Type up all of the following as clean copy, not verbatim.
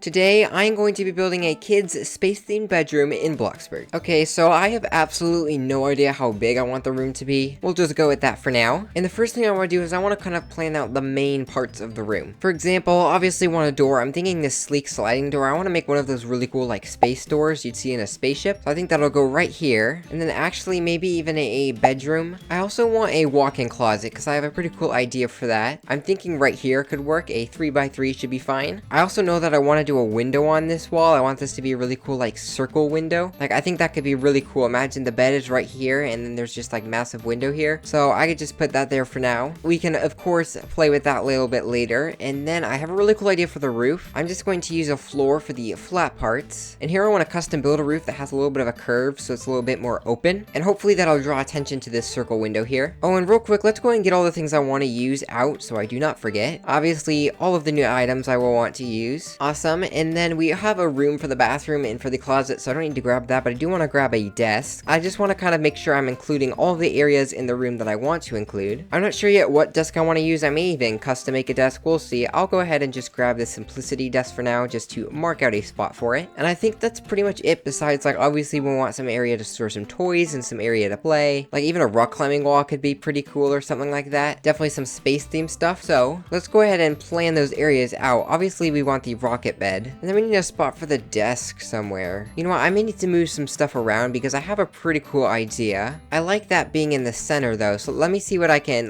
Today, I'm going to be building a kid's space-themed bedroom in Bloxburg. Okay, so I have absolutely no idea how big I want the room to be. We'll just go with that for now. And the first thing I want to do is I want to kind of plan out the main parts of the room. For example, obviously want a door. I'm thinking this sleek sliding door. I want to make one of those really cool like space doors you'd see in a spaceship. So I think that'll go right here. And then actually maybe even a bedroom. I also want a walk-in closet because I have a pretty cool idea for that. I'm thinking right here could work. A 3x3 should be fine. I also know that I want to do a window on this wall. I want this to be a really cool like circle window. Like I think that could be really cool. Imagine the bed is right here and then there's just like massive window here. So I could just put that there for now. We can of course play with that a little bit later. And then I have a really cool idea for the roof. I'm just going to use a floor for the flat parts. And here I want to custom build a roof that has a little bit of a curve so it's a little bit more open. And hopefully that'll draw attention to this circle window here. Oh, and real quick, let's go ahead and get all the things I want to use out so I do not forget. Obviously, all of the new items I will want to use. Awesome. And then we have a room for the bathroom and for the closet, so I don't need to grab that, but I do want to grab a desk. I just want to kind of make sure I'm including all the areas in the room that I want to include. I'm not sure yet what desk I want to use. I may even custom make a desk. We'll see. I'll go ahead and just grab the simplicity desk for now just to mark out a spot for it. And I think that's pretty much it, besides like obviously we want some area to store some toys and some area to play. Like even a rock climbing wall could be pretty cool or something like that. Definitely some space themed stuff. So let's go ahead and plan those areas out. Obviously we want the rocket bed. And then we need a spot for the desk somewhere. You know what? I may need to move some stuff around because I have a pretty cool idea. I like that being in the center though. So let me see what I can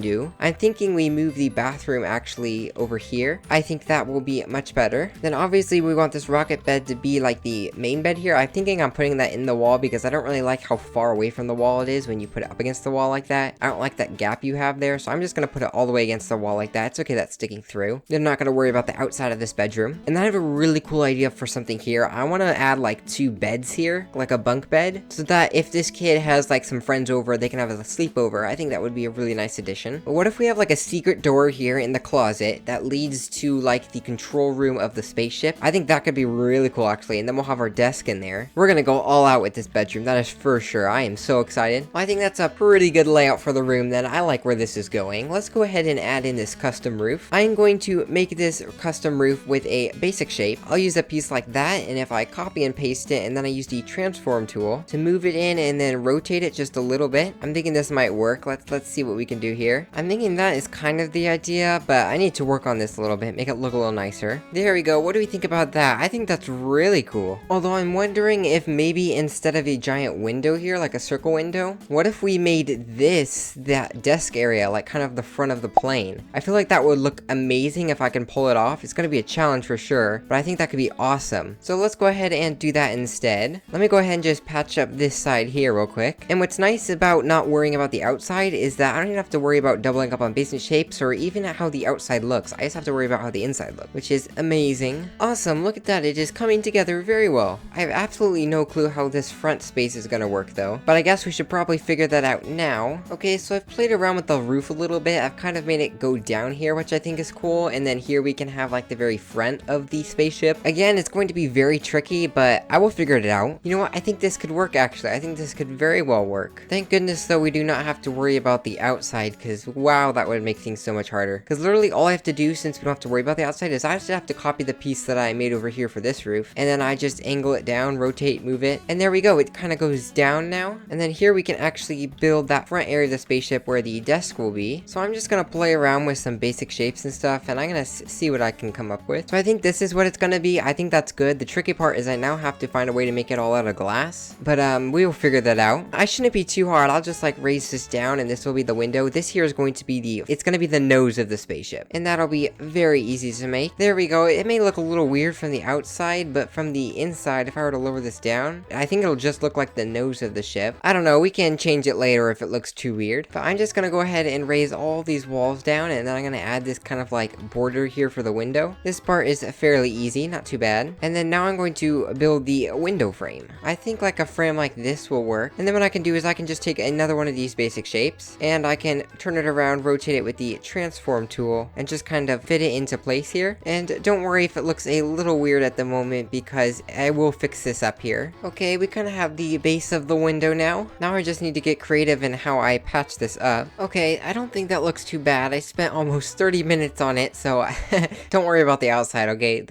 do. I'm thinking we move the bathroom actually over here. I think that will be much better. Then obviously we want this rocket bed to be like the main bed here. I'm thinking I'm putting that in the wall because I don't really like how far away from the wall it is when you put it up against the wall like that. I don't like that gap you have there. So I'm just going to put it all the way against the wall like that. It's okay that's sticking through. Then I'm not going to worry about the outside of this bedroom. And then I have a really cool idea for something here. I want to add like 2 beds here, like a bunk bed, so that if this kid has like some friends over, they can have a sleepover. I think that would be a really nice addition. But what if we have like a secret door here in the closet that leads to like the control room of the spaceship? I think that could be really cool actually, and then we'll have our desk in there. We're gonna go all out with this bedroom, that is for sure. I am so excited. Well, I think that's a pretty good layout for the room then. I like where this is going. Let's go ahead and add in this custom roof. I'm going to make this custom roof with a basic shape. I'll use a piece like that, and if I copy and paste it and then I use the transform tool to move it in and then rotate it just a little bit, I'm thinking this might work. Let's see what we can do here. I'm thinking that is kind of the idea, but I need to work on this a little bit, make it look a little nicer. There we go. What do we think about that? I think that's really cool. Although I'm wondering if maybe instead of a giant window here, like a circle window, what if we made this that desk area, like kind of the front of the plane? I feel like that would look amazing if I can pull it off. It's going to be a challenge for sure, but I think that could be awesome. So let's go ahead and do that instead. Let me go ahead and just patch up this side here real quick. And what's nice about not worrying about the outside is that I don't even have to worry about doubling up on basic shapes or even how the outside looks. I just have to worry about how the inside looks, which is amazing. Awesome, look at that. It is coming together very well. I have absolutely no clue how this front space is gonna work though, but I guess we should probably figure that out now. Okay, so I've played around with the roof a little bit. I've kind of made it go down here, which I think is cool. And then here we can have like the very front of the spaceship. Again, it's going to be very tricky, but I will figure it out. You know what? I think this could work actually. I think this could very well work. Thank goodness though we do not have to worry about the outside, because wow, that would make things so much harder. Because literally all I have to do, since we don't have to worry about the outside, is I just have to copy the piece that I made over here for this roof, and then I just angle it down, rotate, move it, and there we go. It kind of goes down now. And then here we can actually build that front area of the spaceship where the desk will be. So I'm just gonna play around with some basic shapes and stuff, and I'm gonna see what I can come up with. So I think this is what it's gonna be. I think that's good. The tricky part is I now have to find a way to make it all out of glass, but we will figure that out. I shouldn't be too hard. I'll just like raise this down, and this will be the window. This here is going to be it's gonna be the nose of the spaceship, and that'll be very easy to make. There we go. It may look a little weird from the outside, but from the inside, if I were to lower this down, I think it'll just look like the nose of the ship. I don't know. We can change it later if it looks too weird, but I'm just gonna go ahead and raise all these walls down, and then I'm gonna add this kind of like border here for the window. This part is fairly easy, not too bad. And then now I'm going to build the window frame. I think like a frame like this will work. And then what I can do is I can just take another one of these basic shapes, and I can turn it around, rotate it with the transform tool, and just kind of fit it into place here. And don't worry if it looks a little weird at the moment, because I will fix this up here. Okay, we kind of have the base of the window now. Now I just need to get creative in how I patch this up. Okay, I don't think that looks too bad. I spent almost 30 minutes on it, so don't worry about the outside, okay?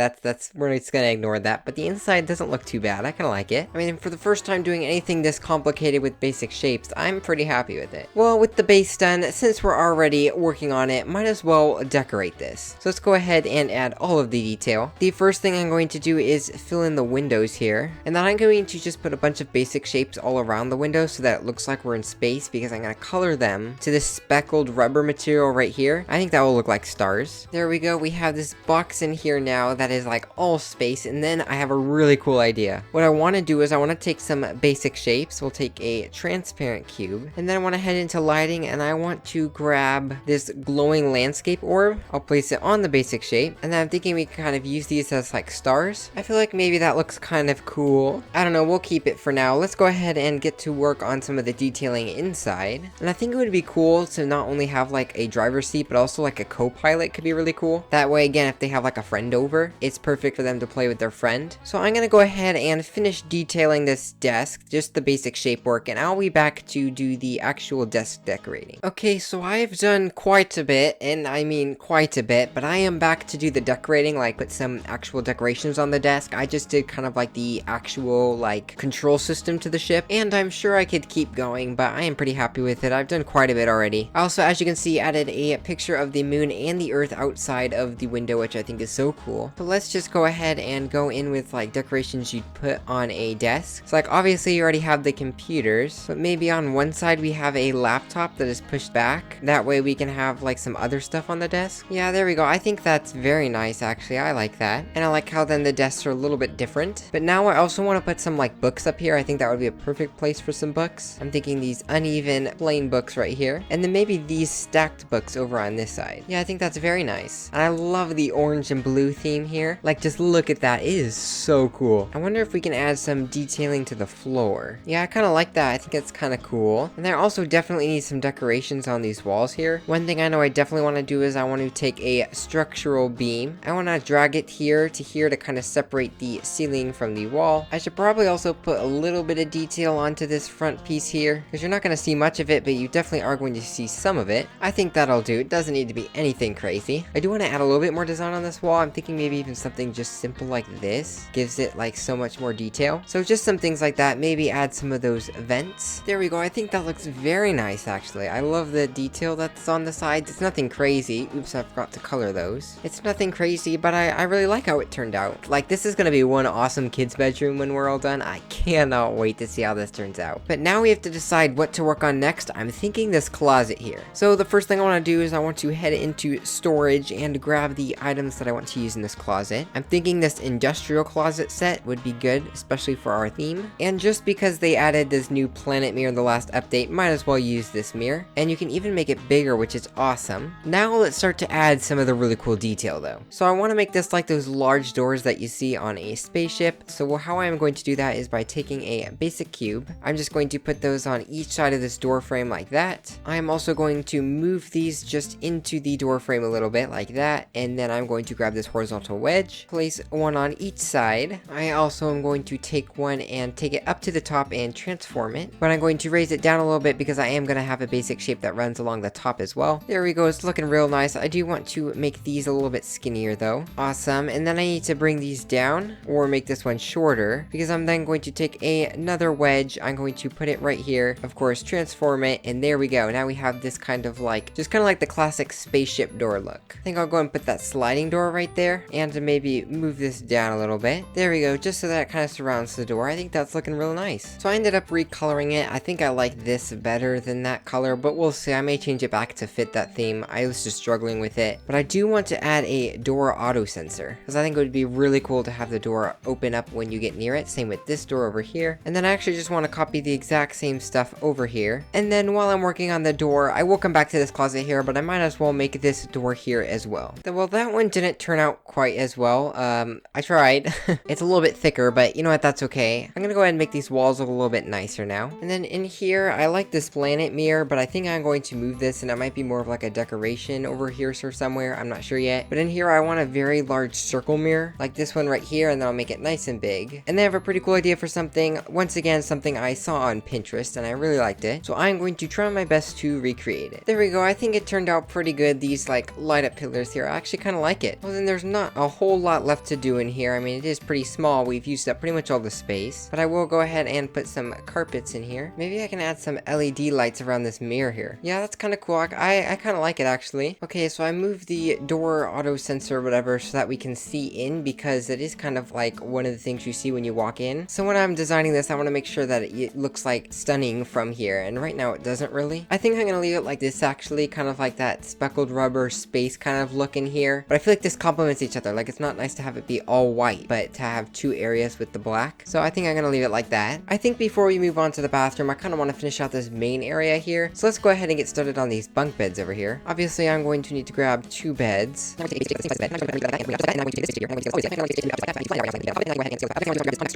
We're just gonna ignore that, but the inside doesn't look too bad. I kinda like it. I mean, for the first time doing anything this complicated with basic shapes, I'm pretty happy with it. Well, with the base done, since we're already working on it, might as well decorate this. So let's go ahead and add all of the detail. The first thing I'm going to do is fill in the windows here, and then I'm going to just put a bunch of basic shapes all around the window so that it looks like we're in space, because I'm gonna color them to this speckled rubber material right here. I think that will look like stars. There we go. We have this box in here now that is like all space, and then I have a really cool idea. What I want to do is I want to take some basic shapes. We'll take a transparent cube, and then I want to head into lighting, and I want to grab this glowing landscape orb. I'll place it on the basic shape, and then I'm thinking we can kind of use these as like stars. I feel like maybe that looks kind of cool. I don't know, we'll keep it for now. Let's go ahead and get to work on some of the detailing inside. And I think it would be cool to not only have like a driver's seat, but also like a co-pilot could be really cool. That way, again, if they have like a friend over, it's perfect for them to play with their friend. So I'm gonna go ahead and finish detailing this desk, just the basic shape work, and I'll be back to do the actual desk decorating. Okay, so I've done quite a bit, and I mean quite a bit, but I am back to do the decorating, like put some actual decorations on the desk. I just did kind of like the actual like control system to the ship, and I'm sure I could keep going, but I am pretty happy with it. I've done quite a bit already. I also, as you can see, added a picture of the moon and the earth outside of the window, which I think is so cool. So let's just go ahead and go in with like decorations you'd put on a desk. So like obviously you already have the computers, but maybe on one side we have a laptop that is pushed back. That way we can have like some other stuff on the desk. Yeah, there we go. I think that's very nice actually. I like that. And I like how then the desks are a little bit different. But now I also want to put some like books up here. I think that would be a perfect place for some books. I'm thinking these uneven plain books right here. And then maybe these stacked books over on this side. Yeah, I think that's very nice. And I love the orange and blue theme here. Like, just look at that. It is so cool. I wonder if we can add some detailing to the floor. Yeah, I kind of like that. I think it's kind of cool. And there also definitely needs some decorations on these walls here. One thing I know I definitely want to do is I want to take a structural beam. I want to drag it here to kind of separate the ceiling from the wall. I should probably also put a little bit of detail onto this front piece here, because you're not going to see much of it, but you definitely are going to see some of it. I think that'll do. It doesn't need to be anything crazy. I do want to add a little bit more design on this wall. I'm thinking maybe even something just simple like this gives it like so much more detail. So just some things like that. Maybe add some of those vents. There we go. I think that looks very nice actually. I love the detail that's on the sides. It's nothing crazy. Oops, I forgot to color those. It's nothing crazy, but I really like how it turned out. Like, this is gonna be one awesome kid's bedroom when we're all done. I cannot wait to see how this turns out. But now we have to decide what to work on next. I'm thinking this closet here. So the first thing I want to do is I want to head into storage and grab the items that I want to use in this closet. I'm thinking this industrial closet set would be good, especially for our theme. And just because they added this new planet mirror in the last update, might as well use this mirror. And you can even make it bigger, which is awesome. Now let's start to add some of the really cool detail though. So I want to make this like those large doors that you see on a spaceship. So how I'm going to do that is by taking a basic cube. I'm just going to put those on each side of this door frame like that. I'm also going to move these just into the door frame a little bit like that. And then I'm going to grab this horizontal wedge, place one on each side. I also am going to take one and take it up to the top and transform it. But I'm going to raise it down a little bit because I am going to have a basic shape that runs along the top as well. There we go. It's looking real nice. I do want to make these a little bit skinnier though. Awesome. And then I need to bring these down or make this one shorter, because I'm then going to take another wedge. I'm going to put it right here, of course, transform it, and there we go. Now we have this kind of like, just kind of like the classic spaceship door look. I think I'll go and put that sliding door right there, and maybe move this down a little bit. There we go, just so that it kind of surrounds the door. I think that's looking real nice. So I ended up recoloring it. I think I like this better than that color, but we'll see. I may change it back to fit that theme. I was just struggling with it, but I do want to add a door auto sensor, because I think it would be really cool to have the door open up when you get near it. Same with this door over here. And then I actually just want to copy the exact same stuff over here. And then while I'm working on the door, I will come back to this closet here, but I might as well make this door here as well. Well, that one didn't turn out quite as well. I tried. It's a little bit thicker, but you know what? That's okay. I'm gonna go ahead and make these walls look a little bit nicer now. And then in here, I like this planet mirror, but I think I'm going to move this, and it might be more of like a decoration over here or somewhere. I'm not sure yet. But in here, I want a very large circle mirror, like this one right here, and then I'll make it nice and big. And they have a pretty cool idea for something. Once again, something I saw on Pinterest, and I really liked it. So I'm going to try my best to recreate it. There we go. I think it turned out pretty good. These like light up pillars here, I actually kind of like it. Well, then there's not a whole lot left to do in here. I mean, it is pretty small. We've used up pretty much all the space, but I will go ahead and put some carpets in here. Maybe I can add some LED lights around this mirror here. Yeah, that's kind of cool. I kind of like it actually. Okay, so I moved the door auto sensor or whatever so that we can see in, because it is kind of like one of the things you see when you walk in. So when I'm designing this, I want to make sure that it looks like stunning from here, and right now it doesn't really. I think I'm gonna leave it like this actually, kind of like that speckled rubber space kind of look in here, but I feel like this complements each other. Like, it's not nice to have it be all white, but to have two areas with the black. So I think I'm gonna leave it like that. I think before we move on to the bathroom, I kind of want to finish out this main area here. So let's go ahead and get started on these bunk beds over here. Obviously, I'm going to need to grab 2 beds.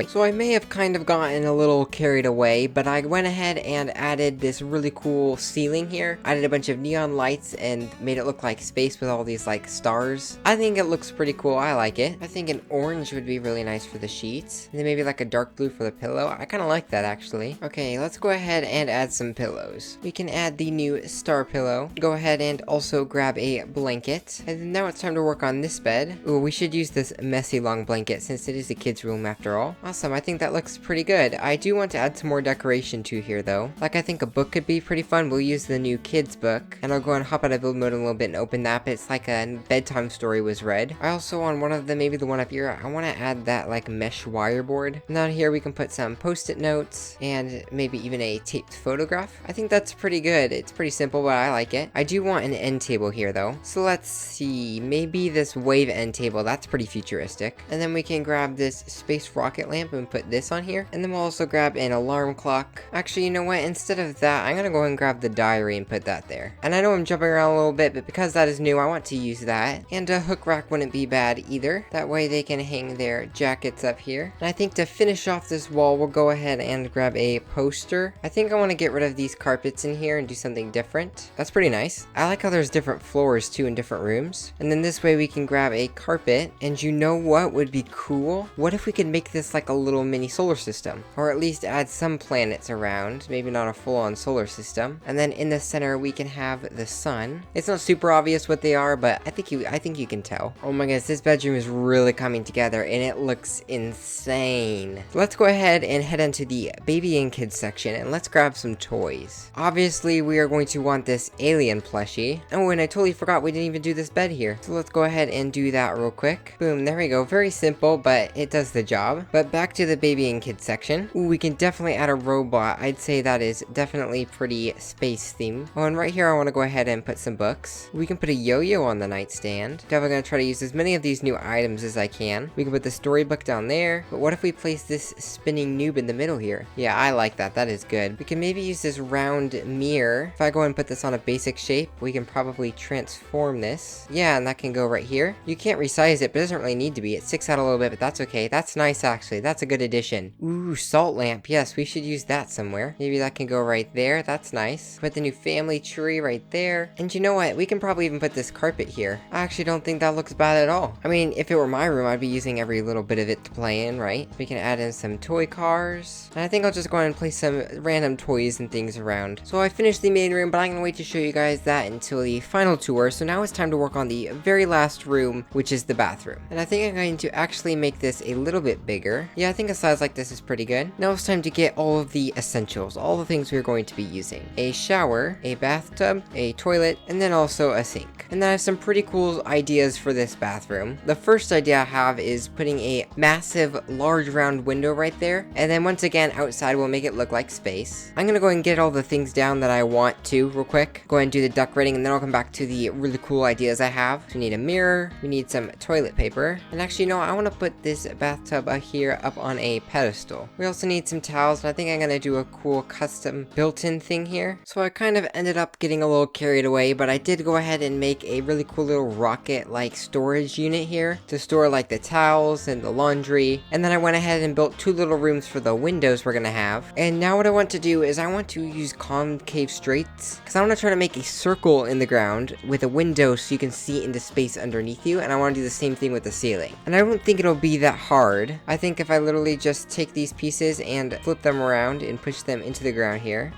So I may have kind of gotten a little carried away, but I went ahead and added this really cool ceiling here. I added a bunch of neon lights and made it look like space with all these like stars. I think it looks pretty cool. I like it. I think an orange would be really nice for the sheets, and then maybe like a dark blue for the pillow. I kind of like that actually. Okay, let's go ahead and add some pillows. We can add the new star pillow. Go ahead and also grab a blanket. And then now it's time to work on this bed. Ooh, we should use this messy long blanket since it is a kid's room after all. Awesome, I think that looks pretty good. I do want to add some more decoration to here though. Like, I think a book could be pretty fun. We'll use the new kids book, and I'll go and hop out of build mode in a little bit and open that, but it's like a bedtime story was read. I also, on one of them, maybe the one up here, I want to add that like mesh wire board. And down here we can put some post-it notes and maybe even a taped photograph. I think that's pretty good. It's pretty simple, but I like it. I do want an end table here though. So let's see, maybe this wave end table. That's pretty futuristic. And then we can grab this space rocket lamp and put this on here. And then we'll also grab an alarm clock. Actually, you know what? Instead of that, I'm gonna go ahead and grab the diary and put that there. And I know I'm jumping around a little bit, but because that is new, I want to use that. And a hook rack wouldn't be bad either. That way they can hang their jackets up here. And I think to finish off this wall, we'll go ahead and grab a poster. I think I want to get rid of these carpets in here and do something different. That's pretty nice. I like how there's different floors too in different rooms. And then this way we can grab a carpet. And you know what would be cool? What if we could make this like a little mini solar system? Or at least add some planets around. Maybe not a full-on solar system. And then in the center we can have the sun. It's not super obvious what they are, but I think you can tell. Oh my goodness, this bedroom is really coming together and it looks insane. So let's go ahead and head into the baby and kids section and let's grab some toys. Obviously, we are going to want this alien plushie. Oh, and I totally forgot we didn't even do this bed here. So let's go ahead and do that real quick. Boom, there we go. Very simple, but it does the job. But back to the baby and kids section. Ooh, we can definitely add a robot. I'd say that is definitely pretty space themed. Oh, and right here I want to go ahead and put some books. We can put a yo-yo on the nightstand. Definitely gonna try to use as many of these new items as I can. We can put the storybook down there. But what if we place this spinning noob in the middle here? Yeah, I like that. That is good. We can maybe use this round mirror. If I go and put this on a basic shape, we can probably transform this. Yeah, and that can go right here. You can't resize it, but it doesn't really need to be. It sticks out a little bit, but that's okay. That's nice, actually. That's a good addition. Ooh, salt lamp. Yes, we should use that somewhere. Maybe that can go right there. That's nice. Put the new family tree right there. And you know what? We can probably even put this carpet here. I actually don't think that looks bad at all. I mean, if it were my room, I'd be using every little bit of it to play in, right? We can add in some toy cars. And I think I'll just go ahead and place some random toys and things around. So I finished the main room, but I'm gonna wait to show you guys that until the final tour. So now it's time to work on the very last room, which is the bathroom. And I think I'm going to actually make this a little bit bigger. Yeah, I think a size like this is pretty good. Now it's time to get all of the essentials, all the things we're going to be using. A shower, a bathtub, a toilet, and then also a sink. And then I have some pretty cool ideas for this bathroom. The first idea I have is putting a massive, large round window right there. And then once again, outside we'll make it look like space. I'm gonna go ahead and get all the things down that I want to real quick. Go ahead and do the decorating, and then I'll come back to the really cool ideas I have. So we need a mirror, we need some toilet paper. And actually, no, I want to put this bathtub here up on a pedestal. We also need some towels, and I think I'm gonna do a cool custom built-in thing here. So I kind of ended up getting a little carried away, but I did go ahead and make a really cool little rocket-like storage unit here to store like the towels and the laundry. And then I went ahead and built 2 little rooms for the windows we're gonna have. And now what I want to do is I want to use concave straits, because I want to try to make a circle in the ground with a window so you can see into space underneath you. And I want to do the same thing with the ceiling. And I don't think it'll be that hard. I think if I literally just take these pieces and flip them around and push them into the ground here.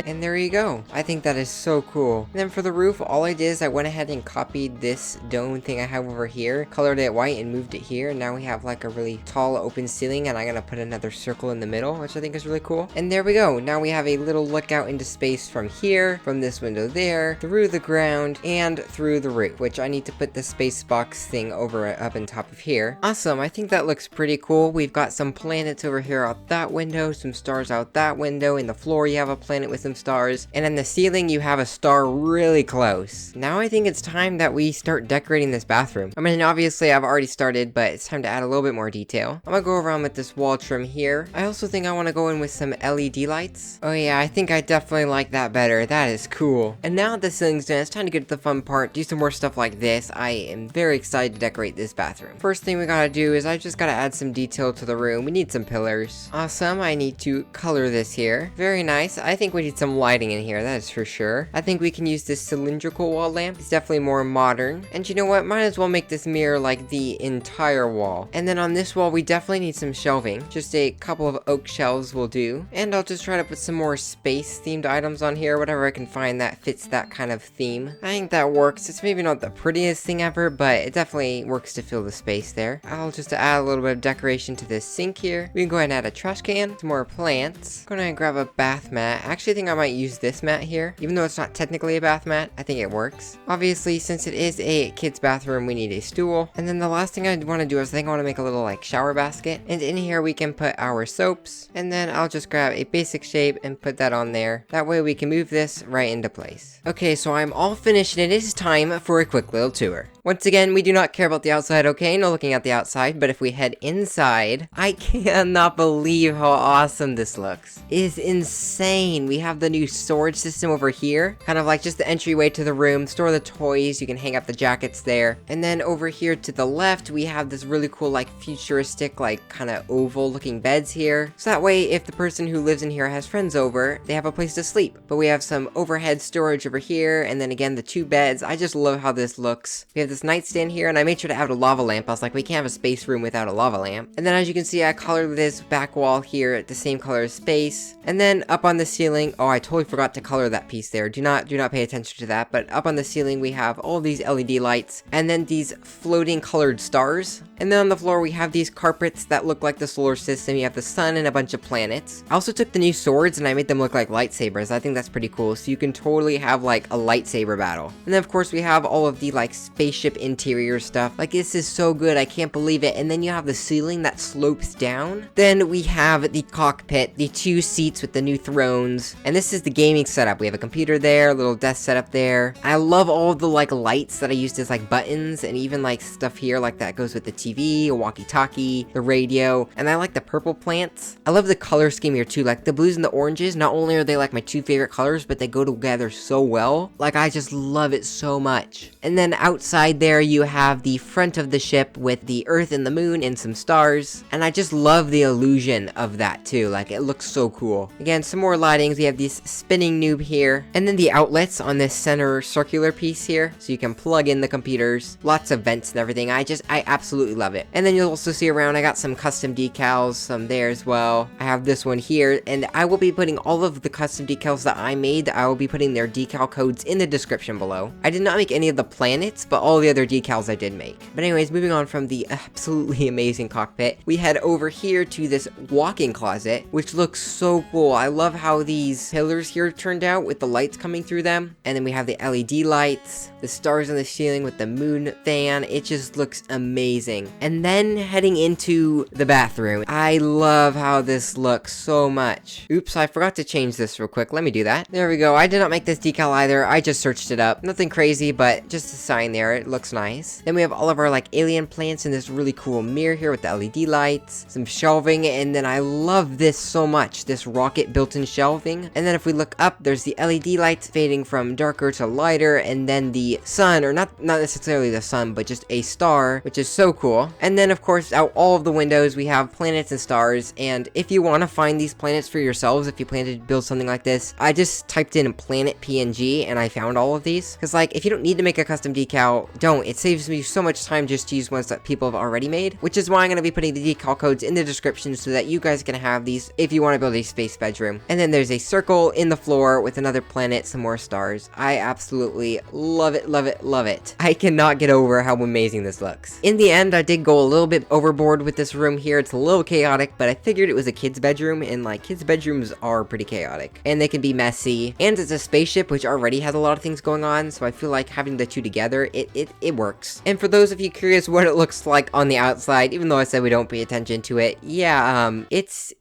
And there you go. I think that is so cool. And then for the roof, all I did is I went ahead ahead and copied this dome thing I have over here, colored it white and moved it here. Now we have like a really tall open ceiling, and I'm gonna put another circle in the middle, which I think is really cool. And there we go. Now we have a little look out into space from here, from this window there, through the ground, and through the roof, which I need to put the space box thing over up on top of here. Awesome. I think that looks pretty cool. We've got some planets over here out that window, some stars out that window. In the floor, you have a planet with some stars, and in the ceiling, you have a star really close. Now I think it's time that we start decorating this bathroom. I mean, obviously I've already started, but it's time to add a little bit more detail. I'm gonna go around with this wall trim here. I also think I want to go in with some LED lights. Oh yeah, I think I definitely like that better. That is cool. And now that the ceiling's done, it's time to get to the fun part, do some more stuff like this. I am very excited to decorate this bathroom. First thing we gotta do is I just gotta add some detail to the room. We need some pillars. Awesome. I need to color this here. Very nice. I think we need some lighting in here, that is for sure. I think we can use this cylindrical wall lamp. It's definitely more modern. And you know what? Might as well make this mirror like the entire wall. And then on this wall, we definitely need some shelving. Just a couple of oak shelves will do. And I'll just try to put some more space themed items on here, whatever I can find that fits that kind of theme. I think that works. It's maybe not the prettiest thing ever, but it definitely works to fill the space there. I'll just add a little bit of decoration to this sink here. We can go ahead and add a trash can, some more plants. Go ahead and grab a bath mat. I actually think I might use this mat here. Even though it's not technically a bath mat, I think it works. Obviously, since it is a kid's bathroom, we need a stool. And then the last thing I want to do is I think I want to make a little like shower basket. And in here we can put our soaps. And then I'll just grab a basic shape and put that on there. That way we can move this right into place. Okay, so I'm all finished and it is time for a quick little tour. Once again, we do not care about the outside, okay? No looking at the outside, but if we head inside, I cannot believe how awesome this looks. It is insane. We have the new storage system over here, kind of like just the entryway to the room, store the toys, you can hang up the jackets there. And then over here to the left, we have this really cool like futuristic like kind of oval looking beds here. So that way, if the person who lives in here has friends over, they have a place to sleep. But we have some overhead storage over here, and then again, the two beds. I just love how this looks. We have this nightstand here, and I made sure to add a lava lamp. I was like, we can't have a space room without a lava lamp. And then as you can see, I colored this back wall here the same color as space. And then up on the ceiling, oh, I totally forgot to color that piece there. Do not pay attention to that. But up on the ceiling, we have all these LED lights, and then these floating colored stars. And then on the floor, we have these carpets that look like the solar system. You have the sun and a bunch of planets. I also took the new swords and I made them look like lightsabers. I think that's pretty cool. So you can totally have like a lightsaber battle. And then of course we have all of the like spaceship interior stuff. Like this is so good. I can't believe it. And then you have the ceiling that slopes down. Then we have the cockpit, the two seats with the new thrones. And this is the gaming setup. We have a computer there, a little desk setup there. I love all of the like lights that I used as like buttons, and even like stuff here like that goes with the TV, a walkie-talkie, the radio, and I like the purple plants. I love the color scheme here too, like the blues and the oranges. Not only are they like my two favorite colors, but they go together so well. Like I just love it so much. And then outside there you have the front of the ship with the Earth and the moon and some stars, and I just love the illusion of that too. Like it looks so cool. Again, some more lightings. We have this spinning noob here, and then the outlets on this center circular piece here, so you can plug in the computers. Lots of vents and everything. I absolutely love it. And then you'll also see around I got some custom decals, some there as well. I have this one here, and I will be putting all of the custom decals that I made. I will be putting their decal codes in the description below. I did not make any of the planets, but all the other decals I did make. But anyways, moving on from the absolutely amazing cockpit, we head over here to this walk-in closet, which looks so cool. I love how these pillars here turned out with the lights coming through them. And then we have the LED lights, the stars on the ceiling with the moon fan. It just looks amazing. And then heading into the bathroom, I love how this looks so much. Oops, I forgot to change this real quick. Let me do that. There we go. I did not make this decal either. I just searched it up. Nothing crazy, but just a sign there. It looks nice. Then we have all of our like alien plants in this really cool mirror here with the LED lights, some shelving, and then I love this so much, this rocket built-in shelving. And then if we look up, there's the LED lights fading from darker to lighter, and then the sun, or not necessarily the sun, but just a star, which is so cool. And then of course out all of the windows we have planets and stars, and if you want to find these planets for yourselves, if you plan to build something like this, I just typed in planet PNG and I found all of these. Because like if you don't need to make a custom decal, don't. It saves me so much time just to use ones that people have already made, which is why I'm going to be putting the decal codes in the description so that you guys can have these if you want to build a space bedroom. And then there's a circle in the floor with another planet, some more stars. I absolutely love it, love it, love it. I cannot get over how amazing this looks. In the end, I did go a little bit overboard with this room here. It's a little chaotic, but I figured it was a kid's bedroom, and like kids' bedrooms are pretty chaotic, and they can be messy. And it's a spaceship, which already has a lot of things going on, so I feel like having the two together, it works. And for those of you curious what it looks like on the outside, even though I said we don't pay attention to it, yeah, it's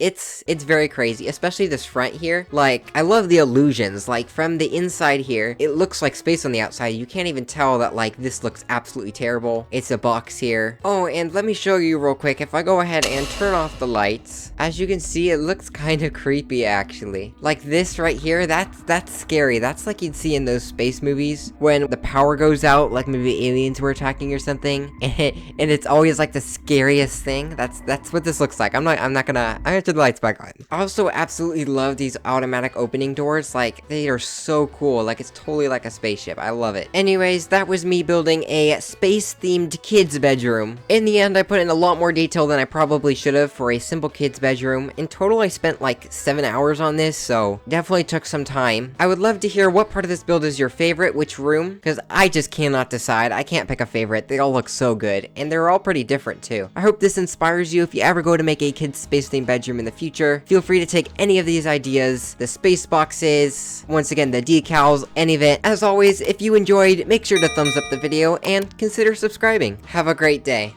very crazy, especially this front here. Like, I love the illusions. Like, from the inside here, it looks like space on the outside. You can't even tell that, like, this looks absolutely terrible. It's a box here. Oh, and let me show you real quick. If I go ahead and turn off the lights, as you can see, it looks kind of creepy, actually. Like, this right here, that's scary. That's like you'd see in those space movies when the power goes out, like maybe aliens were attacking or something, and it's always like the scariest thing. That's what this looks like. I'm gonna turn the lights back on. I also absolutely love these automatic opening doors. Like, they are so cool. Like, it's totally like a spaceship. I love it. Anyways, that was me building a space-themed kids bedroom. In the end, I put in a lot more detail than I probably should have for a simple kids bedroom. In total, I spent like 7 hours on this, so definitely took some time. I would love to hear what part of this build is your favorite, which room, because I just cannot decide. I can't pick a favorite. They all look so good, and they're all pretty different too. I hope this inspires you. If you ever go to make a kids space-themed bedroom in the future, feel free to take any of these ideas, the space boxes, once again, the decals, any of it. As always, if you enjoyed, make sure to thumbs up the video and consider subscribing. Have a great day.